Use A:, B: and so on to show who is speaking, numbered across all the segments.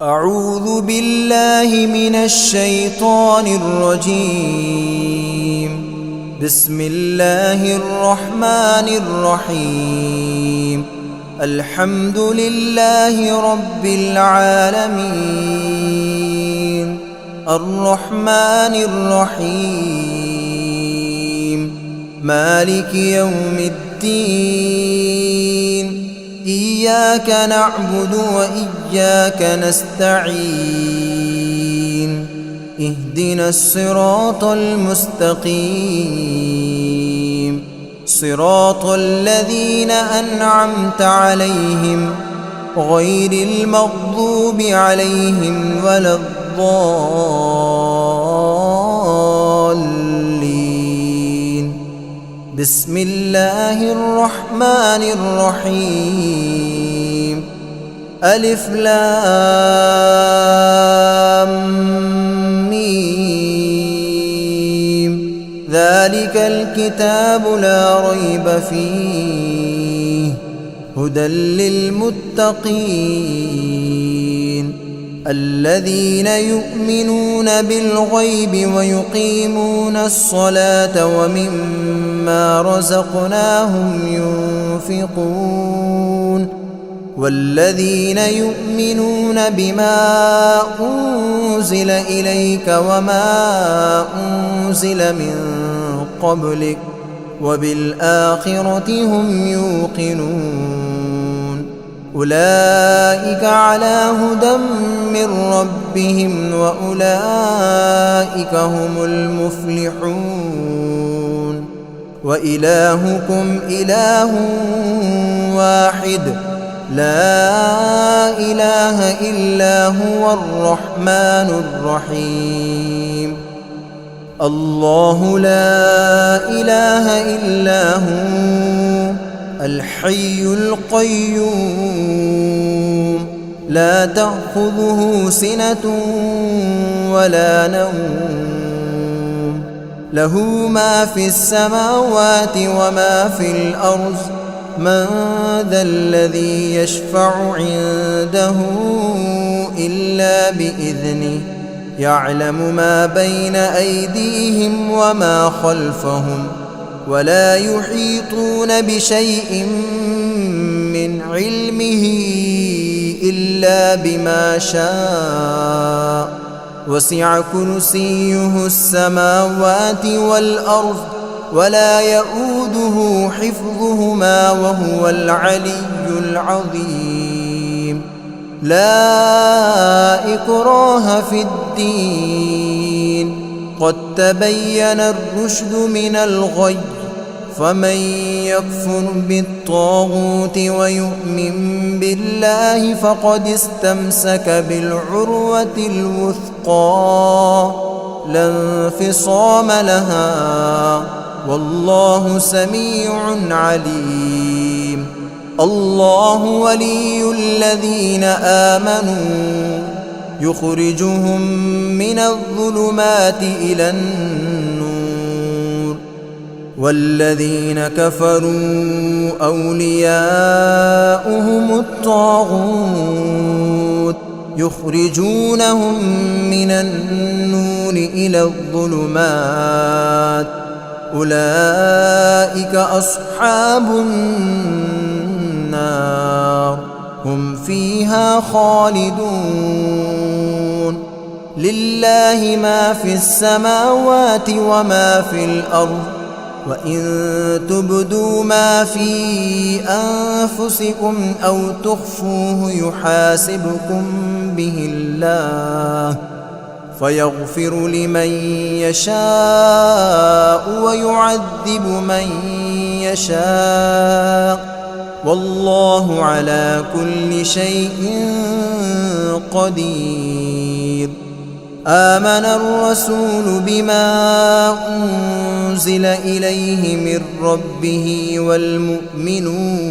A: أعوذ بالله من الشيطان الرجيم. بسم الله الرحمن الرحيم. الحمد لله رب العالمين الرحمن الرحيم مالك يوم الدين. إياك نعبد وإياك نستعين. اهدنا الصراط المستقيم صراط الذين أنعمت عليهم غير المغضوب عليهم ولا الضالين. بسم الله الرحمن الرحيم. ألف لام ميم. ذلك الكتاب لا ريب فيه هدى للمتقين الذين يؤمنون بالغيب ويقيمون الصلاة ومما رزقناهم ينفقون والذين يؤمنون بما أنزل إليك وما أنزل من قبلك وبالآخرة هم يوقنون. أولئك على هدى من ربهم وأولئك هم المفلحون. وإلهكم إله واحد لا إله إلا هو الرحمن الرحيم. الله لا إله إلا هو الحي القيوم لا تأخذه سنة ولا نوم له ما في السماوات وما في الأرض. من ذا الذي يشفع عنده إلا بإذنه يعلم ما بين أيديهم وما خلفهم ولا يحيطون بشيء من علمه إلا بما شاء. وسع كرسيه السماوات والأرض ولا يؤوده حفظهما وهو العلي العظيم. لا إكراه في الدين قد تبين الرشد من الغي. فمن يكفر بالطاغوت ويؤمن بالله فقد استمسك بالعروة الوثقى لا انفصام لها والله سميع عليم. الله ولي الذين آمنوا يخرجهم من الظلمات إلى النور والذين كفروا أولياؤهم الطاغوت يخرجونهم من النور إلى الظلمات. أولئك أصحاب النار هم فيها خالدون. لله ما في السماوات وما في الأرض وإن تبدوا ما في أنفسكم أو تخفوه يحاسبكم به الله فيغفر لمن يشاء ويعذب من يشاء والله على كل شيء قدير. آمن الرسول بما أنزل إليه من ربه والمؤمنون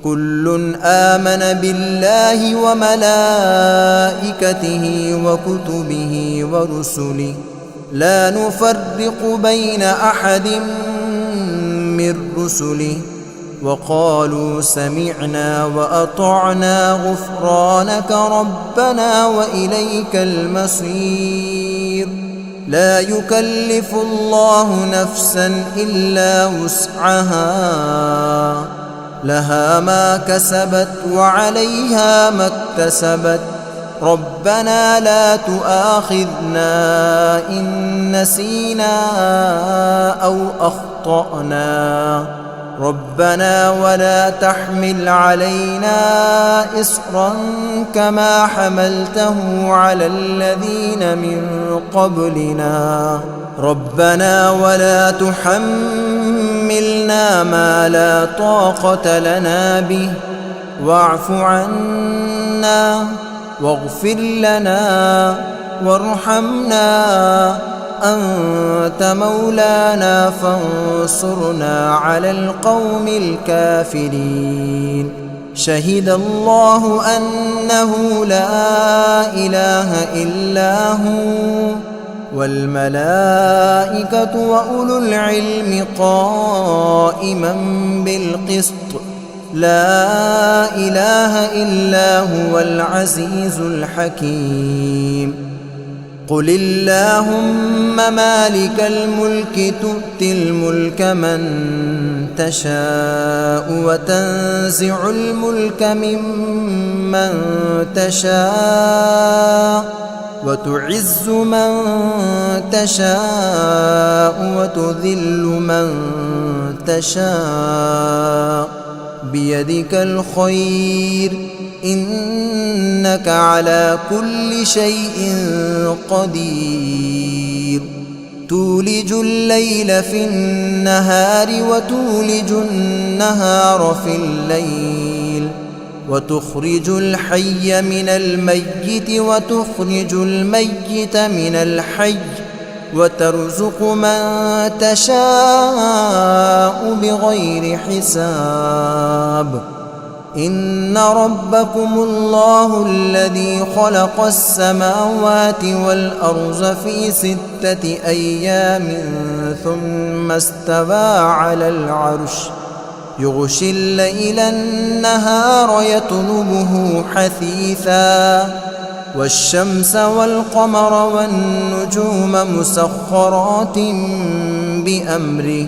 A: كل آمن بالله وملائكته وكتبه ورسله لا نفرق بين أحد من رسله وقالوا سمعنا وأطعنا غفرانك ربنا وإليك المصير. لا يكلف الله نفسا إلا وسعها، لها ما كسبت وعليها ما اكتسبت. ربنا لا تؤاخذنا إن نسينا أو أخطأنا. ربنا ولا تحمل علينا إصرا كما حملته على الذين من قبلنا. ربنا ولا تحملنا ما لا طاقة لنا به، واعف عنا واغفر لنا وارحمنا، أنت مولانا فانصرنا على القوم الكافرين. شهد الله أنه لا إله إلا هو والملائكة وأولو العلم قائما بالقسط. لا إله إلا هو العزيز الحكيم. قل اللهم مالك الملك تؤتي الملك من تشاء وتنزع الملك ممن تشاء وتعز من تشاء وتذل من تشاء، بيدك الخير إنك على كل شيء قدير. تولج الليل في النهار وتولج النهار في الليل، وتخرج الحي من الميت وتخرج الميت من الحي، وترزق من تشاء بغير حساب. إن ربكم الله الذي خلق السماوات والأرض في 6 أيام ثم استوى على العرش، يغشي الليل النهار يطلبه حثيثا، والشمس والقمر والنجوم مسخرات بأمره،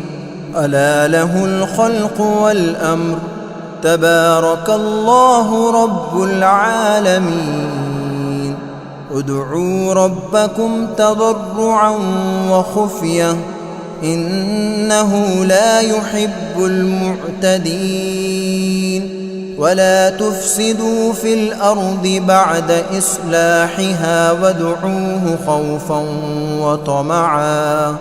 A: ألا له الخلق والأمر. تبارك الله رب العالمين. ادعوا ربكم تضرعا وخفية إنه لا يحب المعتدين. ولا تفسدوا في الأرض بعد إصلاحها وادعوه خوفا وطمعا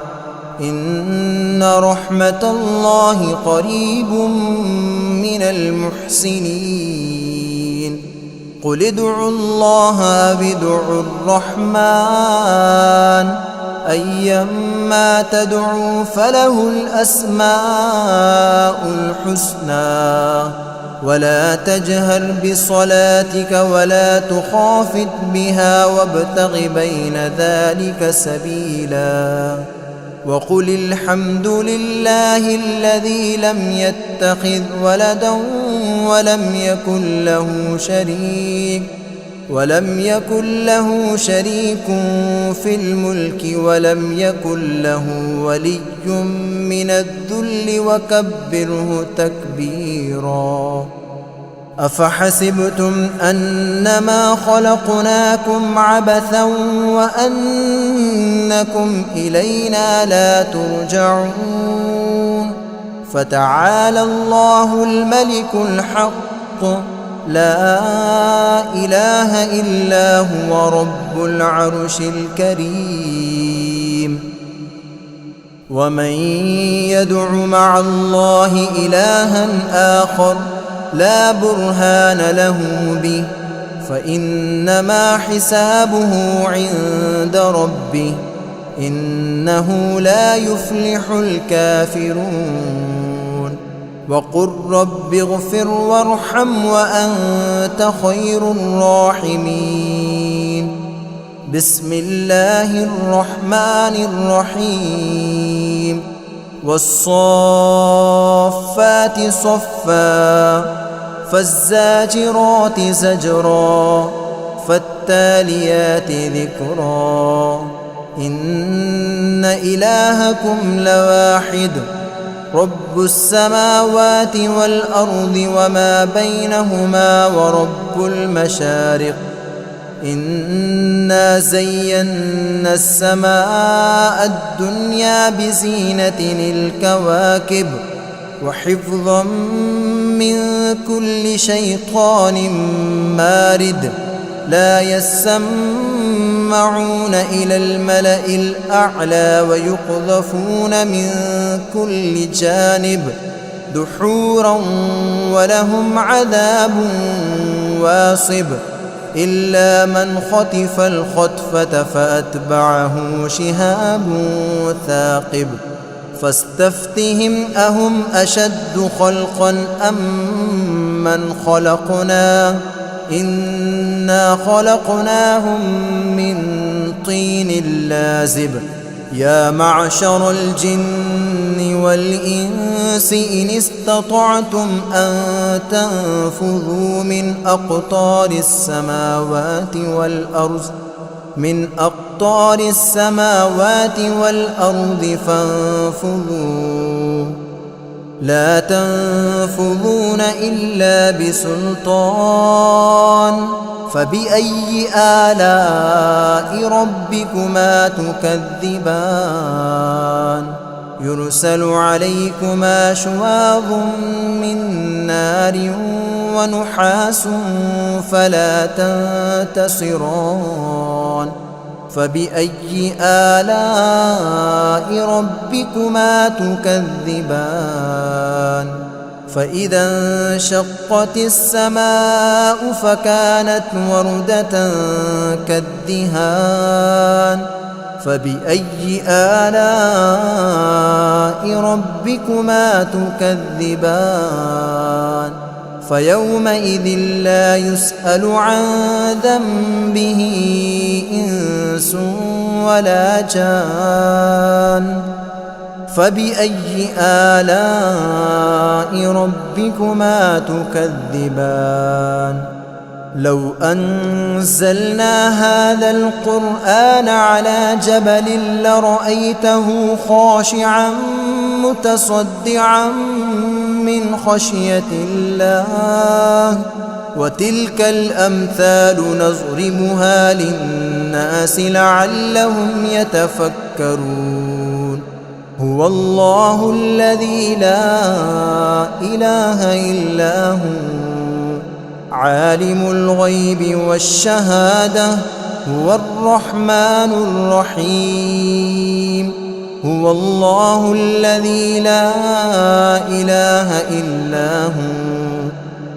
A: إن رحمة الله قريب من المحسنين. قل ادعوا الله أو ادعوا الرحمن أيما تدعوا فله الأسماء الحسنى. ولا تجهر بصلاتك ولا تخافت بها وابتغ بين ذلك سبيلا. وقل الحمد لله الذي لم يتخذ ولدا ولم يكن له شريك في الملك ولم يكن له ولي من الذل وكبره تكبيرا. أفحسبتم أنما خلقناكم عبثا وأنكم إلينا لا ترجعون. فتعالى الله الملك الحق لا إله إلا هو رب العرش الكريم. ومن يدع مع الله إلها آخر لا برهان له به فإنما حسابه عند ربه إنه لا يفلح الكافرون. وقل رب اغفر وارحم وأنت خير الراحمين. بسم الله الرحمن الرحيم. والصافات صفا فالزاجرات زجرا فالتاليات ذكرا إن إلهكم لواحد رب السماوات والأرض وما بينهما ورب المشارق إنا زينا السماء الدنيا بزينة الكواكب وحفظا من كل شيطان مارد لا يسمعون إلى الملأ الأعلى ويقذفون من كل جانب دحورا ولهم عذاب واصب إلا من خطف الخطفة فأتبعه شهاب ثاقب فاستفتهم أهم أشد خلقا أم من خلقنا إنا خلقناهم من طين لازب يا معشر الجن والإنس إن استطعتم أن تنفذوا من أقطار السماوات والأرض فانفذوا لا تنفذون إلا بسلطان فبأي آلاء ربكما تكذبان يرسل عليكما شواظ من نار ونحاس فلا تنتصران فبأي آلاء ربكما تكذبان فإذا انشقت السماء فكانت وردة كالدهان فبأي آلاء ربكما تكذبان فيومئذ لا يسأل عن ذنبه إنس ولا جان فبأي آلاء ربكما تكذبان لو أنزلنا هذا القرآن على جبل لرأيته خاشعا متصدعا من خشية الله وتلك الأمثال نضربها للناس لعلهم يتفكرون هو الله الذي لا إله إلا هو عالم الغيب والشهادة هو الرحمن الرحيم هو الله الذي لا إله إلا هو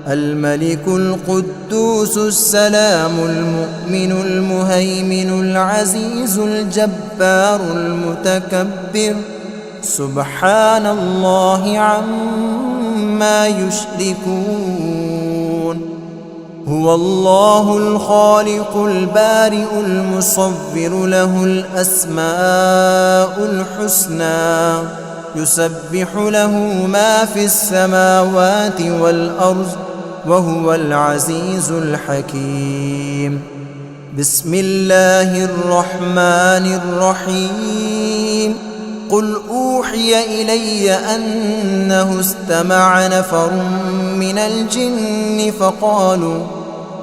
A: الملك القدوس السلام المؤمن المهيمن العزيز الجبار المتكبر سبحان الله عما يشركون هو الله الخالق البارئ المصور له الأسماء الحسنى يسبح له ما في السماوات والأرض وهو العزيز الحكيم بسم الله الرحمن الرحيم قل أوحي إلي أنه استمع نفر من الجن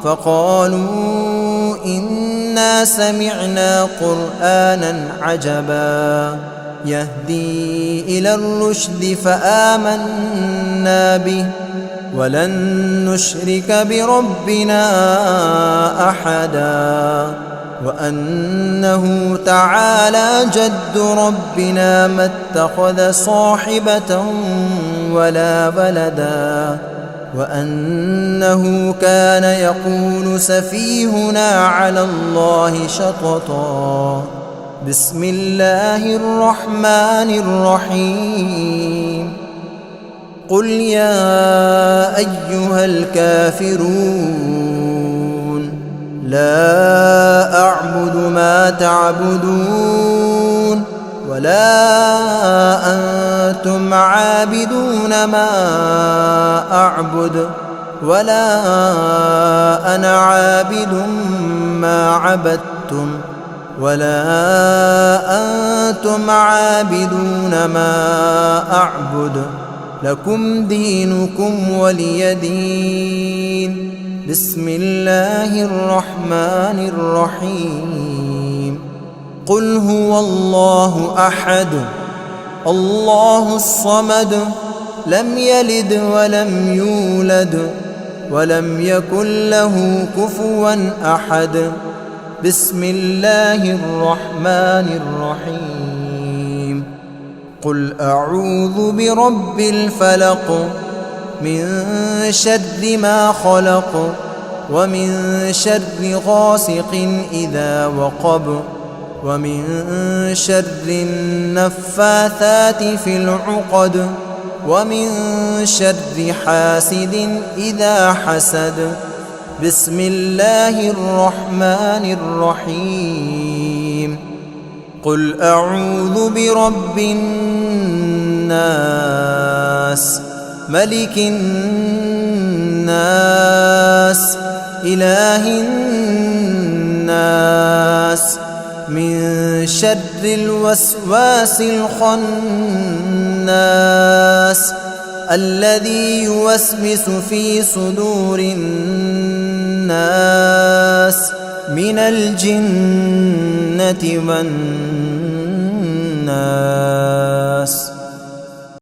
A: فقالوا إنا سمعنا قرآنا عجبا يهدي إلى الرشد فآمنا به ولن نشرك بربنا أحدا وأنه تعالى جد ربنا ما اتخذ صاحبة ولا ولدا وأنه كان يقول سفيهنا على الله شططا بسم الله الرحمن الرحيم قل يا أيها الكافرون لا أعبد ما تعبدون ولا أنتم عابدون ما أعبد ولا أنا عابد ما عبدتم ولا أنتم عابدون ما أعبد لكم دينكم ولي دين. بسم الله الرحمن الرحيم. قل هو الله أحد الله الصمد لم يلد ولم يولد ولم يكن له كفوا أحد. بسم الله الرحمن الرحيم. قل أعوذ برب الفلق من شر ما خلق ومن شر غاسق إذا وقب ومن شر النفاثات في العقد ومن شر حاسد إذا حسد. بسم الله الرحمن الرحيم. قل أعوذ برب الناس ملك الناس إله الناس من شر الوسواس الخناس الذي يوسوس في صدور الناس من الجنة والناس.